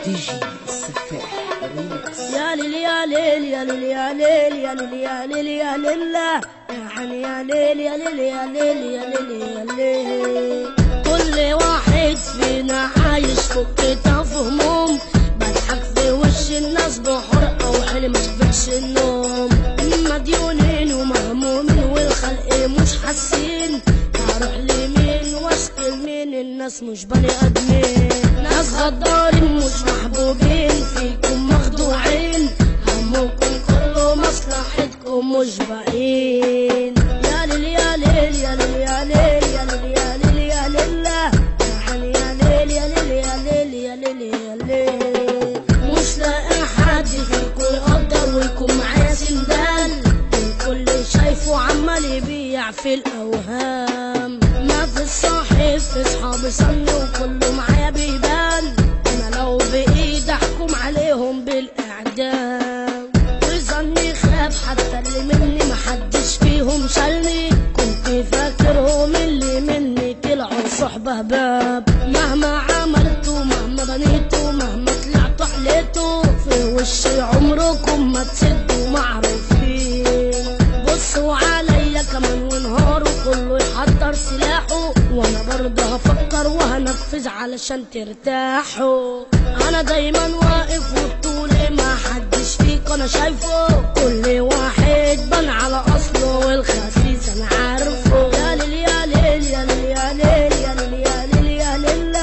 دي جي السفاح ريمكس. يا ليل يا ليل يا ليل يا ليل يا ليل يا ليل يا ليل يا حني يا ليل يا ليل يا ليل يا ليل يا ليل. كل واحد فينا عايش فوق كتاف هموم، بضحك في وش الناس بحرقة وحلم مشفتش النوم. مديونين ومهمومين والخلق مش حاسين، هروح لمين واشكي لمين؟ الناس مش بني ادمين، ناس غدارين مش محبوبين، فيكم مخدوعين، همكم كله مصلحتكم مش باقيين. يا ليل يا ليل يا ليل يا ليل يا ليل يا ليل يا ليل يا حني يا ليل يا ليل يا ليل يا ليل يا ليل. مش لاقي حد فيكم يقدر ويكون معايا سندال، الكل شايفه عمال يبيع في الاوهام. ما في الصاحب في صحابي صني وكله معايا بيبان، انا لو بايدي احكم عليهم بالاعدام. وظني خاب حتى اللي مني محدش فيهم شالني، كنت فاكرهم اللي مني طلعوا صحبة باب. مهما عملتوا مهما بنيتوا مهما طلعتوا حليتوا، في وشي عمركم ما تسدوا معروفين. بصوا عليا كمان وانهاروا كله يحضر سلاحه، وانا برضه هفكر وهنفذ علشان ترتاحوا. انا دايما واقف وبطولي ما حدش فيك انا شايفه، كل واحد بان على اصله والخسيس انا عارفه. يا ليل يا ليل يا ليل يا ليل يا ليل يا ليل يا ليل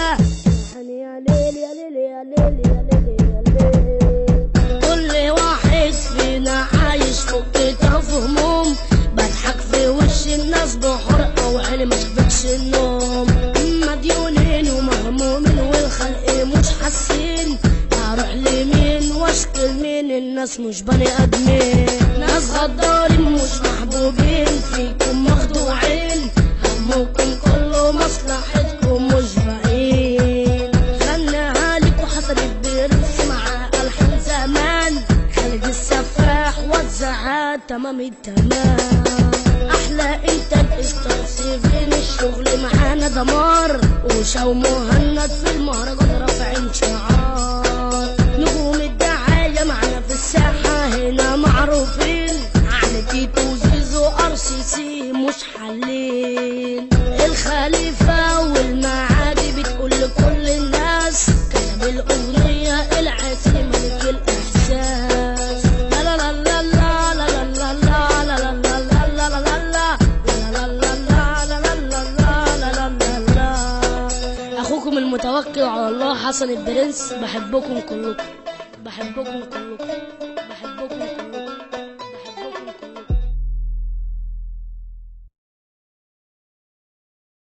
يا ليل يا ليل يا ليل يا ليل يا ليل. كل واحد فينا عايش فوق كتاف هموم، بضحك في وش الناس بحرقة وعيني مشفتش النوم. مديونين ومهمومين والخلق مش حاسين، هروح لمين واشكي لمين؟ الناس مش بني ادمين، ناس غدارين مش محبوبين، فيكم مخدوعين، همكم كله مصلحتكم مش باقيين. غناها لكوا حسن البرنس مع الحان زمان، خالد السفاح وزعها تمام التمام. احلى انتاج استار سيفين، الشغل معانا دمار، وشو مهند في المهرجان رافعين شعار. نجوم الدعاية معانا في الساحة هنا معروفين، على تيتو زيزو ار سي سي مش حلين. الخليفة والمعادي بتقول لكل الناس، كتب الاغنية العسل ملك الاحساس. لا لا لا لا لا لا لا لا لا لا اخوكم المتوكل على الله حسن البرنس. بحبكم كلكم، بحبكم كلكم، بحبكم كلكم.